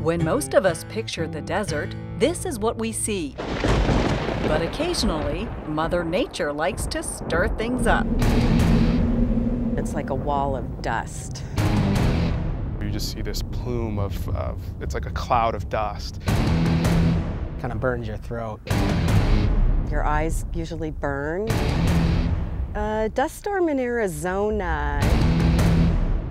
When most of us picture the desert, this is what we see. But occasionally, Mother Nature likes to stir things up. It's like a wall of dust. You just see this plume of it's like a cloud of dust. Kind of burns your throat. Your eyes usually burn. A dust storm in Arizona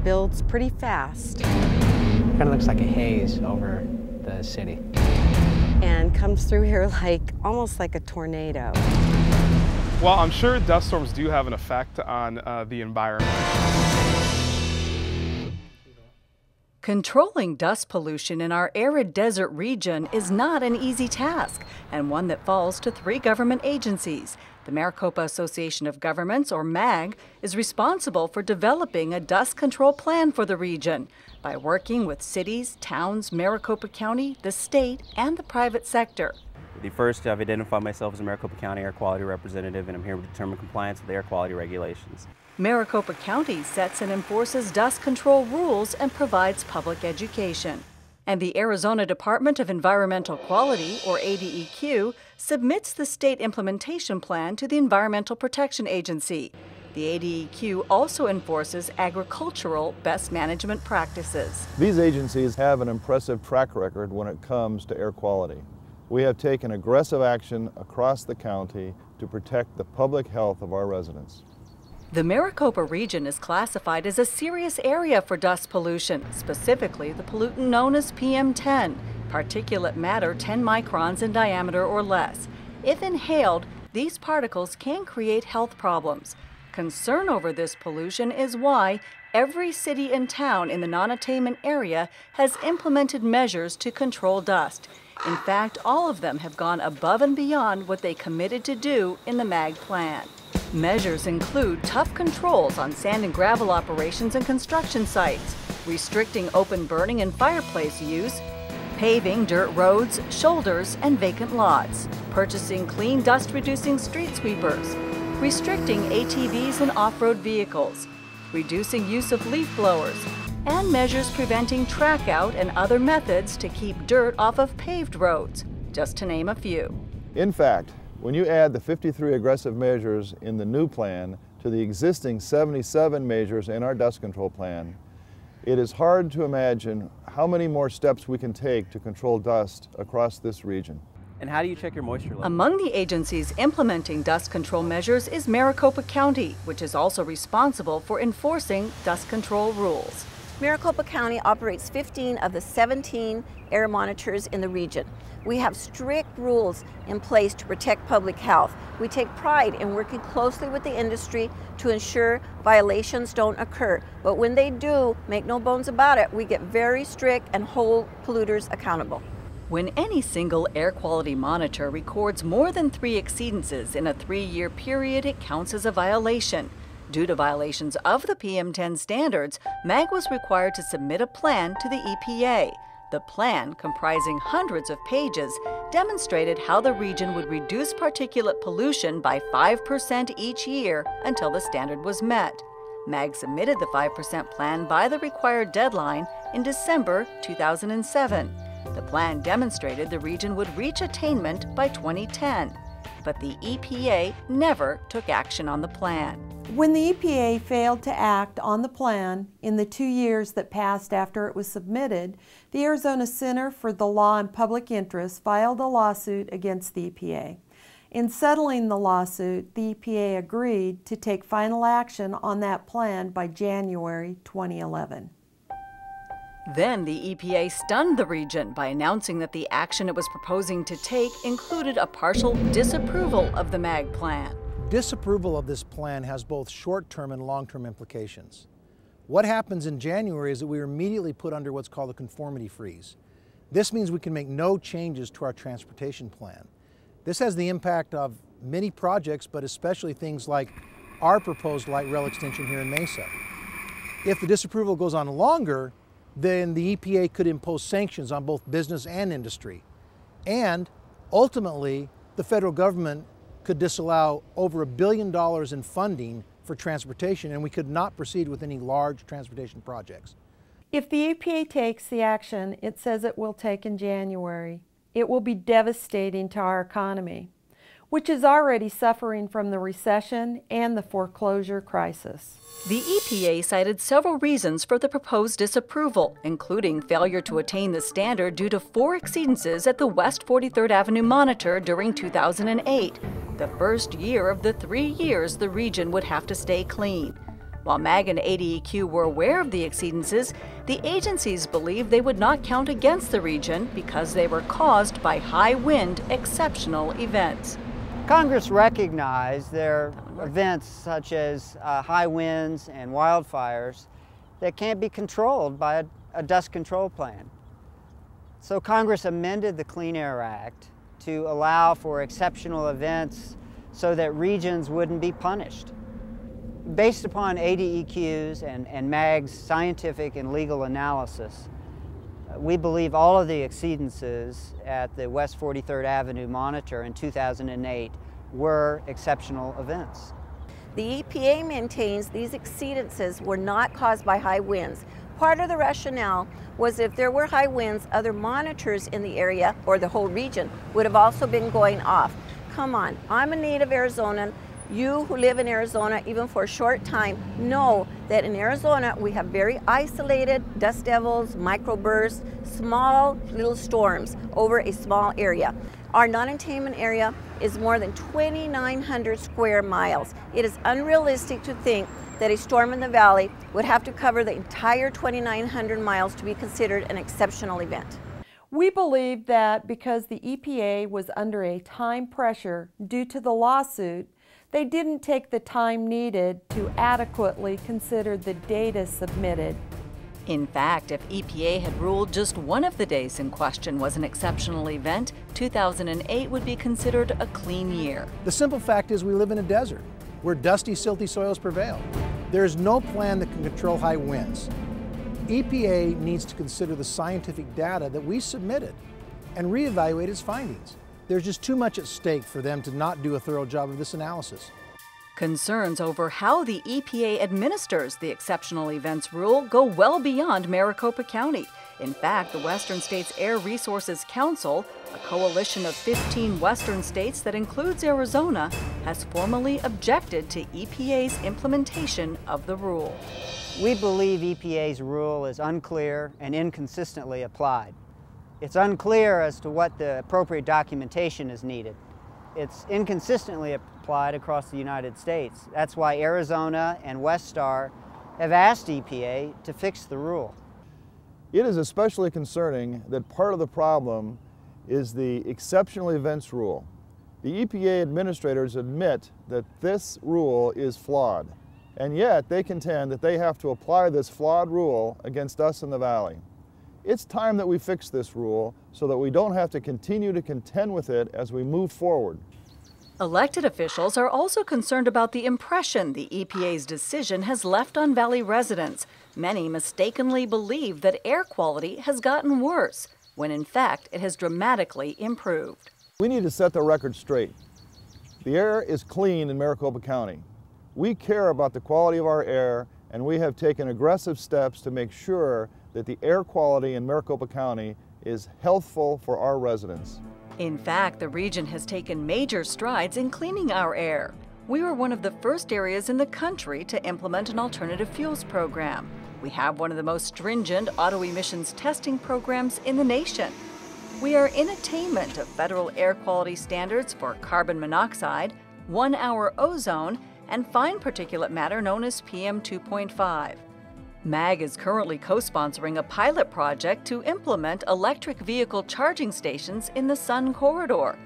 builds pretty fast. Kind of looks like a haze over the city. And comes through here almost like a tornado. Well, I'm sure dust storms do have an effect on the environment. Controlling dust pollution in our arid desert region is not an easy task, and one that falls to 3 government agencies. The Maricopa Association of Governments, or MAG, is responsible for developing a dust control plan for the region by working with cities, towns, Maricopa County, the state, and the private sector. First, I've identified myself as a Maricopa County Air Quality Representative, and I'm here to determine compliance with air quality regulations. Maricopa County sets and enforces dust control rules and provides public education. And the Arizona Department of Environmental Quality, or ADEQ, submits the state implementation plan to the Environmental Protection Agency. The ADEQ also enforces agricultural best management practices. These agencies have an impressive track record when it comes to air quality. We have taken aggressive action across the county to protect the public health of our residents. The Maricopa region is classified as a serious area for dust pollution, specifically the pollutant known as PM10, particulate matter 10 microns in diameter or less. If inhaled, these particles can create health problems. Concern over this pollution is why every city and town in the non-attainment area has implemented measures to control dust. In fact, all of them have gone above and beyond what they committed to do in the MAG plan. Measures include tough controls on sand and gravel operations and construction sites, restricting open burning and fireplace use, paving dirt roads, shoulders, and vacant lots, purchasing clean dust-reducing street sweepers, restricting ATVs and off-road vehicles, reducing use of leaf blowers, and measures preventing track out and other methods to keep dirt off of paved roads, just to name a few. In fact, when you add the 53 aggressive measures in the new plan to the existing 77 measures in our dust control plan, it is hard to imagine how many more steps we can take to control dust across this region. And how do you check your moisture level? Among the agencies implementing dust control measures is Maricopa County, which is also responsible for enforcing dust control rules. Maricopa County operates 15 of the 17 air monitors in the region. We have strict rules in place to protect public health. We take pride in working closely with the industry to ensure violations don't occur. But when they do, make no bones about it, we get very strict and hold polluters accountable. When any single air quality monitor records more than 3 exceedances in a 3-year period, it counts as a violation. Due to violations of the PM10 standards, MAG was required to submit a plan to the EPA. The plan, comprising hundreds of pages, demonstrated how the region would reduce particulate pollution by 5% each year until the standard was met. MAG submitted the 5% plan by the required deadline in December 2007. The plan demonstrated the region would reach attainment by 2010, but the EPA never took action on the plan. When the EPA failed to act on the plan in the 2 years that passed after it was submitted, the Arizona Center for the Law and Public Interest filed a lawsuit against the EPA. In settling the lawsuit, the EPA agreed to take final action on that plan by January 2011. Then the EPA stunned the region by announcing that the action it was proposing to take included a partial disapproval of the MAG plan. Disapproval of this plan has both short-term and long-term implications. What happens in January is that we are immediately put under what's called a conformity freeze. This means we can make no changes to our transportation plan. This has the impact of many projects, but especially things like our proposed light rail extension here in Mesa. If the disapproval goes on longer, then the EPA could impose sanctions on both business and industry. And ultimately, the federal government could disallow over $1 billion in funding for transportation, and we could not proceed with any large transportation projects. If the EPA takes the action it says it will take in January, it will be devastating to our economy, which is already suffering from the recession and the foreclosure crisis. The EPA cited several reasons for the proposed disapproval, including failure to attain the standard due to 4 exceedances at the West 43rd Avenue monitor during 2008, the first year of the 3 years the region would have to stay clean. While MAG and ADEQ were aware of the exceedances, the agencies believed they would not count against the region because they were caused by high wind exceptional events. Congress recognized there are events such as high winds and wildfires that can't be controlled by a dust control plan. So Congress amended the Clean Air Act to allow for exceptional events so that regions wouldn't be punished. Based upon ADEQ's and MAG's scientific and legal analysis, we believe all of the exceedances at the West 43rd Avenue monitor in 2008 were exceptional events. The EPA maintains these exceedances were not caused by high winds. Part of the rationale was if there were high winds, other monitors in the area or the whole region would have also been going off. Come on, I'm a native Arizonan. You who live in Arizona, even for a short time, know that in Arizona we have very isolated dust devils, microbursts, small little storms over a small area. Our non-attainment area is more than 2,900 square miles. It is unrealistic to think that a storm in the valley would have to cover the entire 2,900 miles to be considered an exceptional event. We believe that because the EPA was under a time pressure due to the lawsuit, they didn't take the time needed to adequately consider the data submitted. In fact, if EPA had ruled just one of the days in question was an exceptional event, 2008 would be considered a clean year. The simple fact is we live in a desert where dusty, silty soils prevail. There is no plan that can control high winds. EPA needs to consider the scientific data that we submitted and reevaluate its findings. There's just too much at stake for them to not do a thorough job of this analysis. Concerns over how the EPA administers the exceptional events rule go well beyond Maricopa County. In fact, the Western States Air Resources Council, a coalition of 15 western states that includes Arizona, has formally objected to EPA's implementation of the rule. We believe EPA's rule is unclear and inconsistently applied. It's unclear as to what the appropriate documentation is needed. It's inconsistently applied across the United States. That's why Arizona and Westar have asked EPA to fix the rule. It is especially concerning that part of the problem is the exceptional events rule. The EPA administrators admit that this rule is flawed, and yet they contend that they have to apply this flawed rule against us in the Valley. It's time that we fix this rule so that we don't have to continue to contend with it as we move forward. Elected officials are also concerned about the impression the EPA's decision has left on Valley residents. Many mistakenly believe that air quality has gotten worse, when in fact it has dramatically improved. We need to set the record straight. The air is clean in Maricopa County. We care about the quality of our air, and we have taken aggressive steps to make sure that the air quality in Maricopa County is healthful for our residents. In fact, the region has taken major strides in cleaning our air. We were one of the first areas in the country to implement an alternative fuels program. We have one of the most stringent auto emissions testing programs in the nation. We are in attainment of federal air quality standards for carbon monoxide, 1-hour ozone, and fine particulate matter known as PM 2.5. MAG is currently co-sponsoring a pilot project to implement electric vehicle charging stations in the Sun Corridor.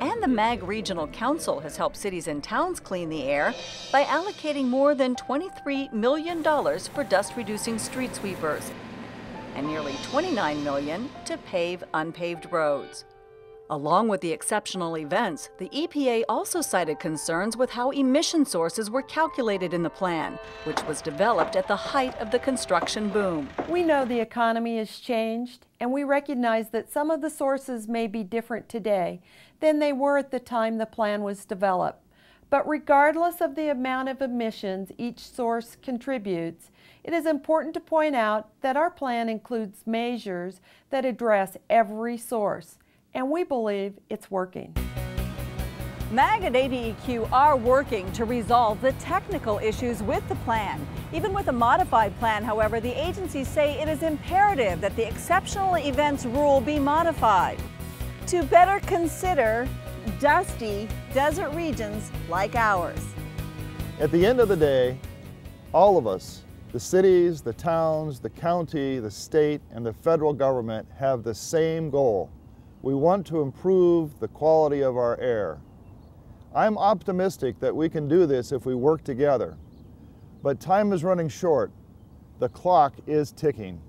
And the MAG Regional Council has helped cities and towns clean the air by allocating more than $23 million for dust-reducing street sweepers and nearly $29 million to pave unpaved roads. Along with the exceptional events, the EPA also cited concerns with how emission sources were calculated in the plan, which was developed at the height of the construction boom. We know the economy has changed, and we recognize that some of the sources may be different today than they were at the time the plan was developed. But regardless of the amount of emissions each source contributes, It is important to point out that our plan includes measures that address every source, and we believe it's working. MAG and ADEQ are working to resolve the technical issues with the plan. Even with a modified plan, however, the agencies say it is imperative that the exceptional events rule be modified to better consider dusty desert regions like ours. At the end of the day, all of us, the cities, the towns, the county, the state, and the federal government have the same goal. We want to improve the quality of our air. I'm optimistic that we can do this if we work together. But time is running short. The clock is ticking.